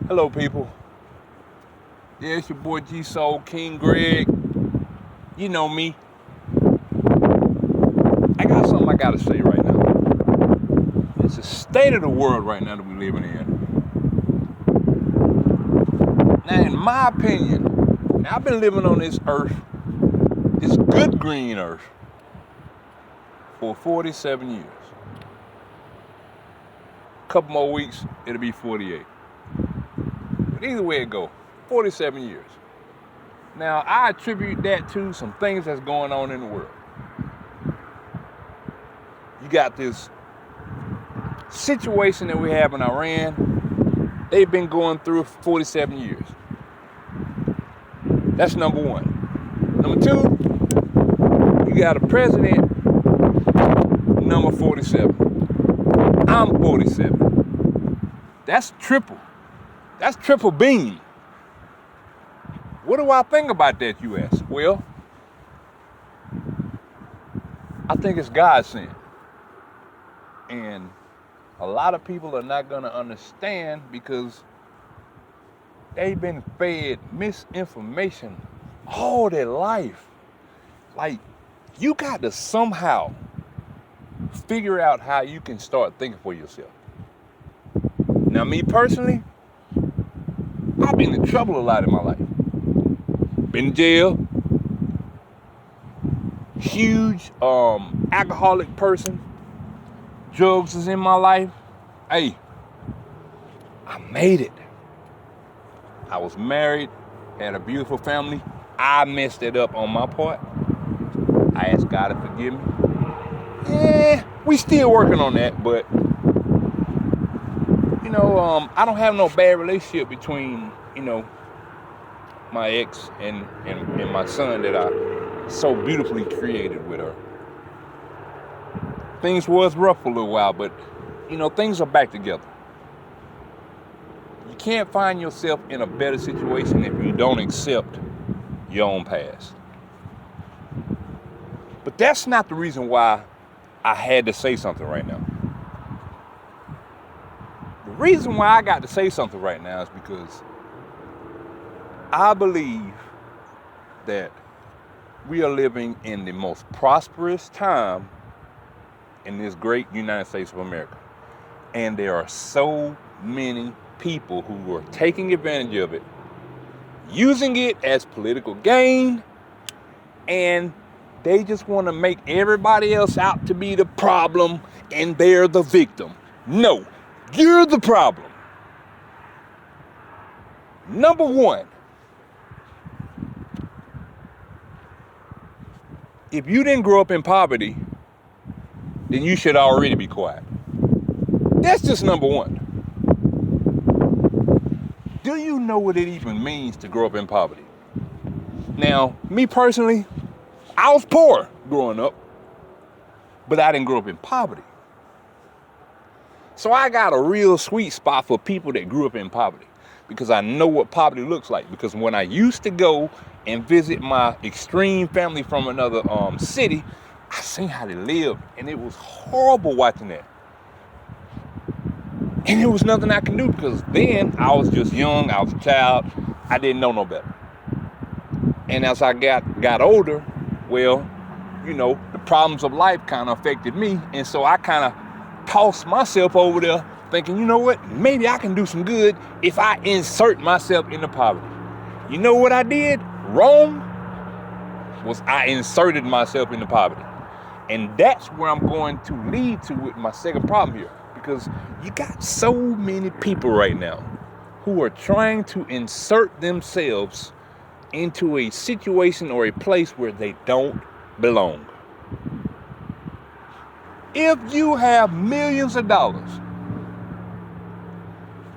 Hello, people. Yeah, it's your boy G Soul, King Greg. You know me. I got something I gotta say right now. It's the state of the world right now that we're living in. Now, in my opinion, I've been living on this earth, this good green earth, for 47 years. A couple more weeks, it'll be 48. But either way it go, 47 years. Now, I attribute that to some things that's going on in the world. You got this situation that we have in Iran. They've been going through it for 47 years. That's number one. Number two, you got a president, number 47. I'm 47. That's triple. That's triple beam. What do I think about that, you ask? Well, I think it's God sent. And a lot of people are not going to understand because they've been fed misinformation all their life. Like, you got to somehow figure out how you can start thinking for yourself. Now, me personally, I've been in trouble a lot in my life. Been in jail. Huge alcoholic person. Drugs is in my life. Hey, I made it. I was married, had a beautiful family. I messed it up on my part. I asked God to forgive me. We still working on that, but I don't have no bad relationship between, my ex and my son that I so beautifully created with her. Things was rough for a little while, but things are back together. You can't find yourself in a better situation if you don't accept your own past. But that's not the reason why I had to say something right now. The reason why I got to say something right now is because I believe that we are living in the most prosperous time in this great United States of America. And there are so many people who are taking advantage of it, using it as political gain, and they just want to make everybody else out to be the problem and they're the victim. No, you're the problem. Number one, if you didn't grow up in poverty, then you should already be quiet. That's just number one. Do you know what it even means to grow up in poverty? Now, me personally, I was poor growing up, but I didn't grow up in poverty. So I got a real sweet spot for people that grew up in poverty because I know what poverty looks like. Because when I used to go and visit my extreme family from another city, I seen how they lived, and it was horrible watching that. And there was nothing I could do because then I was just young, I was a child, I didn't know no better. And as I got older, well, the problems of life kind of affected me, and so I kind of tossed myself over there thinking, you know what, maybe I can do some good if I insert myself into poverty. You know what I did wrong? Was I inserted myself into poverty. And that's where I'm going to lead to with my second problem here. Because you got so many people right now who are trying to insert themselves into a situation or a place where they don't belong. If you have millions of dollars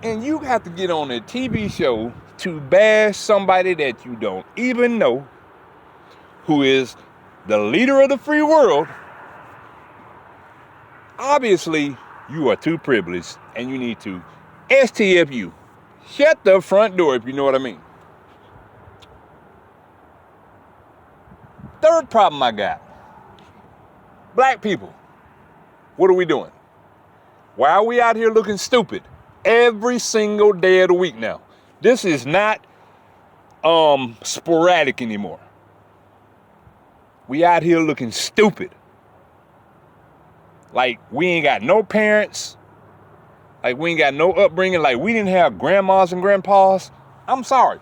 and you have to get on a TV show to bash somebody that you don't even know, who is the leader of the free world, obviously you are too privileged and you need to STFU. Shut the front door, if you know what I mean. Third problem I got. Black people. What are we doing? Why are we out here looking stupid? every single day of the week now. This is not sporadic anymore. We out here looking stupid. Like we ain't got no parents. Like we ain't got no upbringing. Like we didn't have grandmas and grandpas. I'm sorry.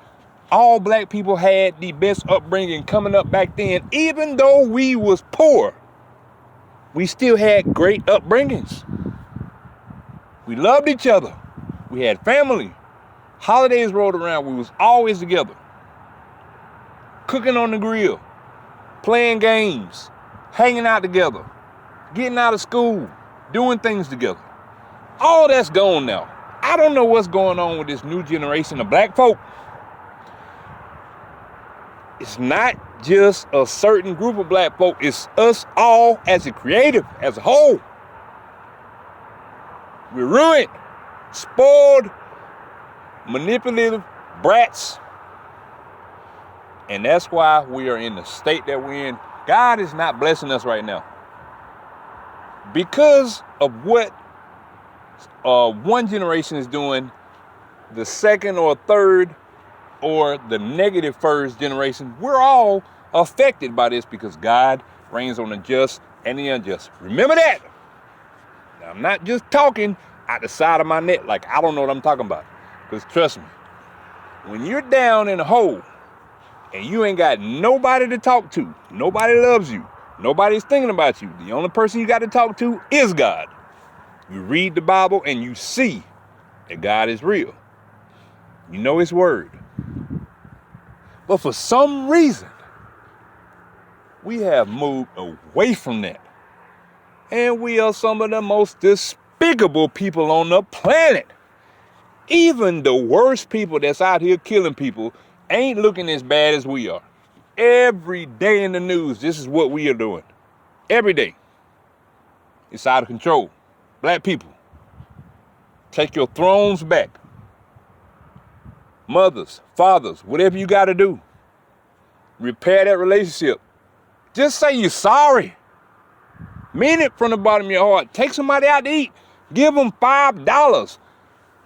All black people had the best upbringing coming up back then. Even though we was poor, we still had great upbringings. We loved each other. We had family. Holidays rolled around. We was always together. Cooking on the grill. Playing games. Hanging out together. Getting out of school. Doing things together. All that's gone now. I don't know what's going on with this new generation of black folk. It's not just a certain group of black folk. It's us all as a creative, as a whole. We're ruined, spoiled, manipulative brats. And that's why we are in the state that we're in. God is not blessing us right now. Because of what one generation is doing, the second or third or the negative first generation, we're all affected by this because God reigns on the just and the unjust. Remember that. Now, I'm not just talking out the side of my neck like I don't know what I'm talking about. Because trust me, when you're down in a hole and you ain't got nobody to talk to, nobody loves you, nobody's thinking about you, the only person you got to talk to is God. You read the Bible and you see that God is real. You know his word. But for some reason, we have moved away from that. And we are some of the most despicable people on the planet. Even the worst people that's out here killing people ain't looking as bad as we are. Every day in the news, this is what we are doing. Every day. It's out of control. Black people, take your thrones back. Mothers, fathers, whatever you got to do. Repair that relationship. Just say you're sorry. Mean it from the bottom of your heart. Take somebody out to eat. Give them $5.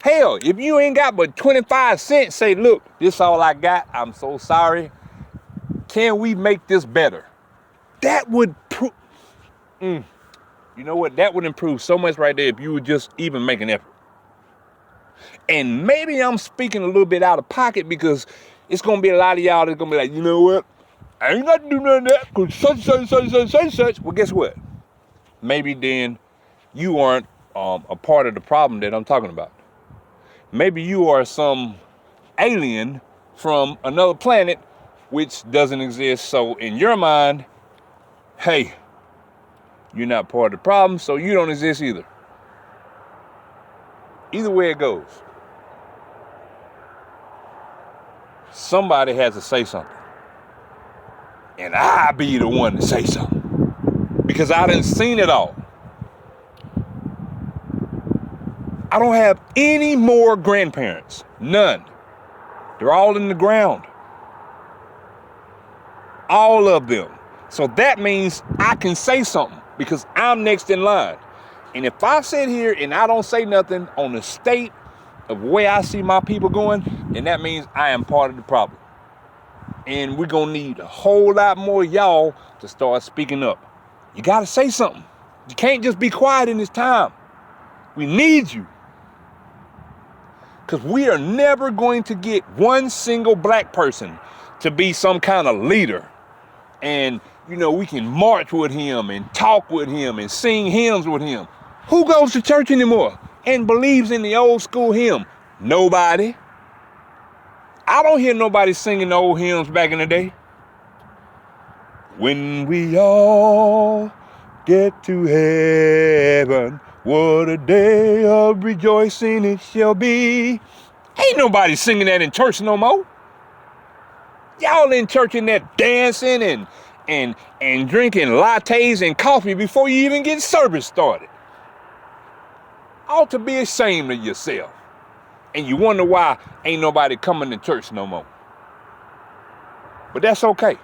Hell, if you ain't got but 25 cents, say, look, this is all I got. I'm so sorry. Can we make this better? That would prove... You know what? That would improve so much right there if you would just even make an effort. And maybe I'm speaking a little bit out of pocket because it's going to be a lot of y'all that's going to be like, you know what? I ain't got to do none of that because such. Well, guess what? Maybe then you aren't a part of the problem that I'm talking about. Maybe you are some alien from another planet which doesn't exist. So in your mind, hey, you're not part of the problem, so you don't exist either. Either way it goes, somebody has to say something. And I be the one to say something. Because I done seen it all. I don't have any more grandparents. None. They're all in the ground. All of them. So that means I can say something because I'm next in line. And if I sit here and I don't say nothing on the state of where I see my people going, then that means I am part of the problem. And we're going to need a whole lot more y'all to start speaking up. You got to say something. You can't just be quiet in this time. We need you. Because we are never going to get one single black person to be some kind of leader. And, you know, we can march with him and talk with him and sing hymns with him. Who goes to church anymore and believes in the old school hymn? Nobody. I don't hear nobody singing the old hymns back in the day. When we all get to heaven, what a day of rejoicing it shall be. Ain't nobody singing that in church no more. Y'all in church in there dancing and drinking lattes and coffee before you even get service started. Ought to be ashamed of yourself. And you wonder why ain't nobody coming to church no more. But that's okay.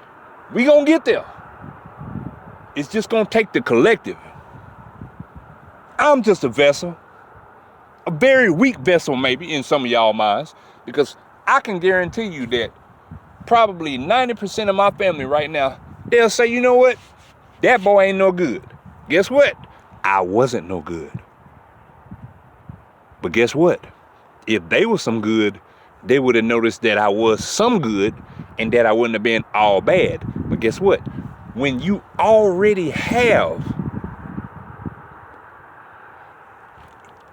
We gonna get there. It's just gonna take the collective. I'm just a vessel. a very weak vessel maybe in some of y'all minds, because I can guarantee you that probably 90% of my family right now, they'll say, you know what? That boy ain't no good. Guess what? I wasn't no good. But guess what? If they were some good, they would have noticed that I was some good and that I wouldn't have been all bad. But guess what? When you already have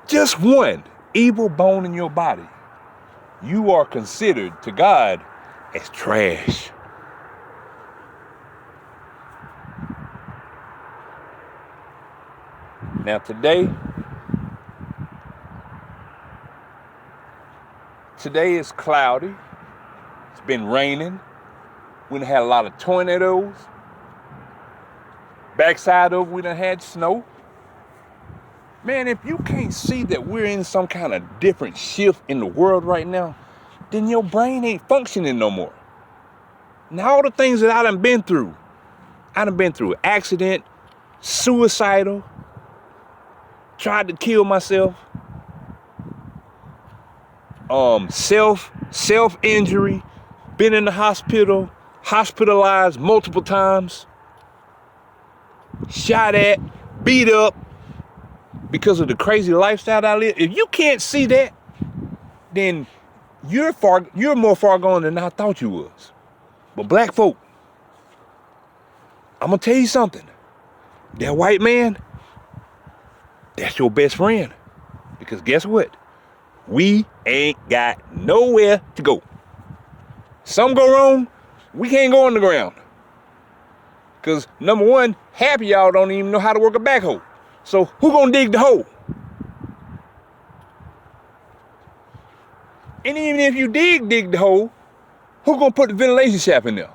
just one evil bone in your body, you are considered to God as trash. Now today is cloudy. It's been raining. We done had a lot of tornadoes. Backside of we done had snow. Man, if you can't see that we're in some kind of different shift in the world right now, then your brain ain't functioning no more. Now all the things that I done been through accident, suicidal, tried to kill myself, self-injury, been in the hospital, hospitalized multiple times, shot at, beat up because of the crazy lifestyle that I live. If you can't see that, then you're more far gone than I thought you was. But black folk, I'm gonna tell you something. That white man, that's your best friend. Because guess what? We ain't got nowhere to go. Something go wrong, we can't go on the ground. Because number one, half of y'all don't even know how to work a backhoe. So who gonna dig the hole? And even if you dig the hole, who gonna put the ventilation shaft in there?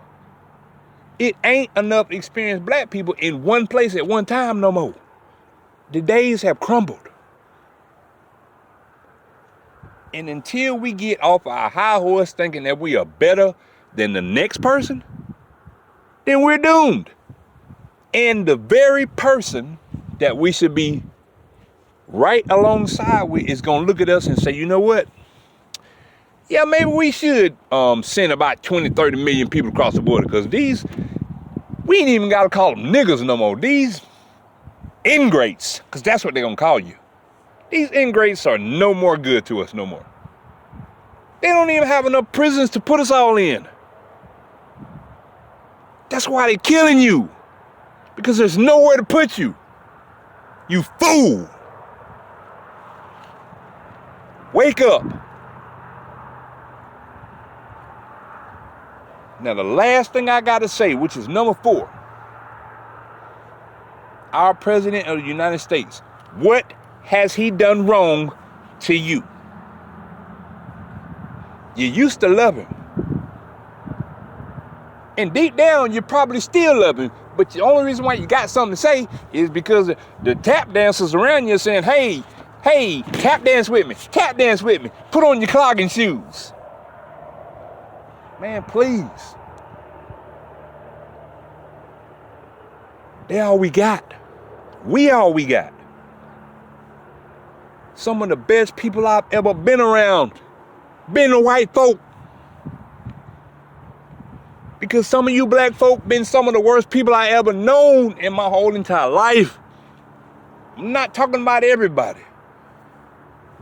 It ain't enough experienced black people in one place at one time no more. The days have crumbled. And until we get off our high horse thinking that we are better than the next person, then we're doomed. And the very person that we should be right alongside with is gonna look at us and say, you know what? Yeah, maybe we should send about 20, 30 million people across the border, because we ain't even gotta call them niggas no more. These ingrates, because that's what they're gonna call you. These ingrates are no more good to us no more. They don't even have enough prisons to put us all in. That's why they're killing you. Because there's nowhere to put you. You fool. Wake up. Now the last thing I gotta say, which is number 4. Our President of the United States. What has he done wrong to you? You used to love him. And deep down, you probably still love him. But the only reason why you got something to say is because the tap dancers around you are saying, hey, tap dance with me, put on your clogging shoes. Man, please. They all we got. We all we got. Some of the best people I've ever been around, been the white folk. Because some of you black folk been some of the worst people I ever known in my whole entire life. I'm not talking about everybody.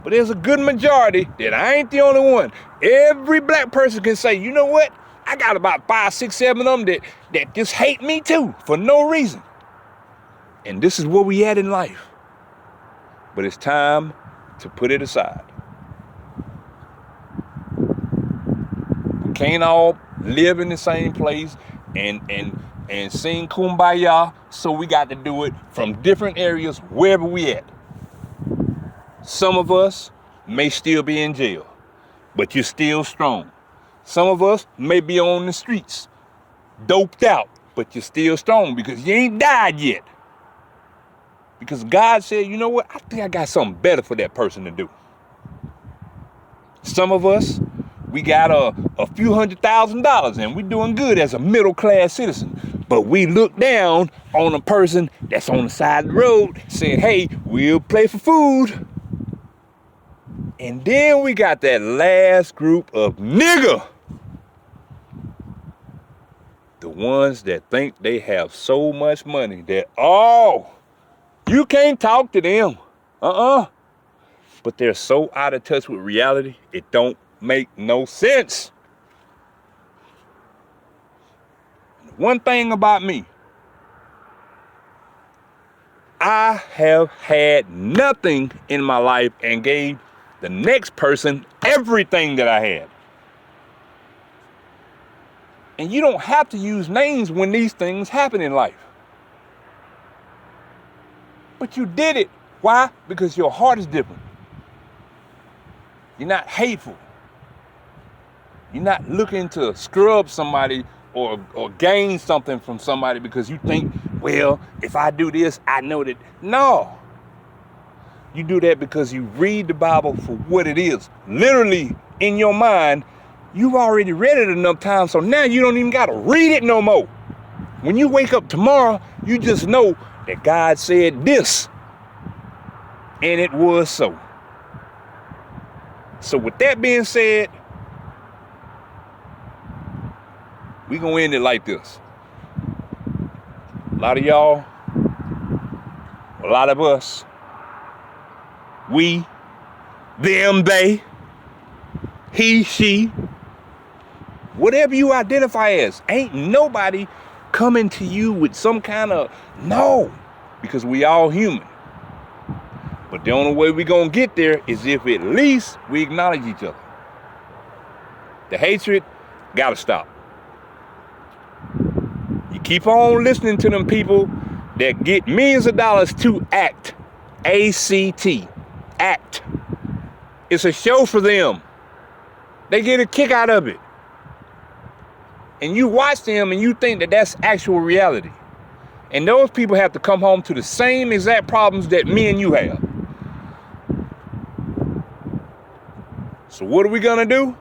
But there's a good majority that I ain't the only one. Every black person can say, you know what? I got about 5, 6, 7 of them that just hate me too for no reason. And this is where we at in life. But it's time to put it aside. We can't all live in the same place and sing kumbaya, so we got to do it from different areas wherever we at. Some of us may still be in jail, but you're still strong. Some of us may be on the streets, doped out, but you're still strong because you ain't died yet. Because God said, you know what? I think I got something better for that person to do. Some of us, we got a few $100,000 and we doing good as a middle class citizen. But we look down on a person that's on the side of the road saying, hey, we'll play for food. And then we got that last group of nigga. The ones that think they have so much money that, oh, you can't talk to them. But they're so out of touch with reality, it don't make no sense. One thing about me, I have had nothing in my life and gave the next person everything that I had. And you don't have to use names when these things happen in life. But you did it. Why? Because your heart is different. You're not hateful. You're not looking to scrub somebody or gain something from somebody because you think, well, if I do this, I know that. No. You do that because you read the Bible for what it is. Literally, in your mind, you've already read it enough times, so now you don't even got to read it no more. When you wake up tomorrow, you just know that God said this, and it was so. So with that being said, we gonna end it like this. A lot of y'all, a lot of us, we, them, they, he, she, whatever you identify as, ain't nobody coming to you with some kind of no, because we all human. But the only way we gonna get there is if at least we acknowledge each other. The hatred gotta stop. You keep on listening to them people that get millions of dollars to act. A-C-T. Act. It's a show for them. They get a kick out of it. And you watch them and you think that that's actual reality. And those people have to come home to the same exact problems that me and you have. So what are we gonna do?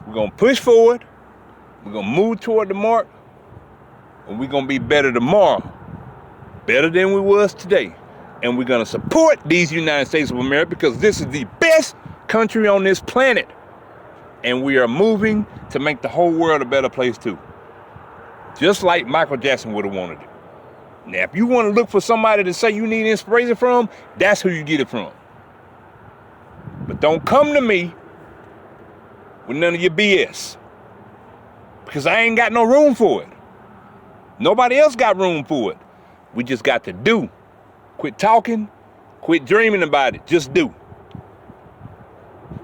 We're gonna push forward. We're gonna move toward the mark. And we're gonna be better tomorrow. Better than we was today. And we're gonna support these United States of America because this is the best country on this planet. And we are moving to make the whole world a better place too. Just like Michael Jackson would have wanted it. Now, if you want to look for somebody to say you need inspiration from, that's who you get it from. But don't come to me with none of your BS. Because I ain't got no room for it. Nobody else got room for it. We just got to do. Quit talking. Quit dreaming about it. Just do.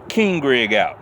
King Greg out.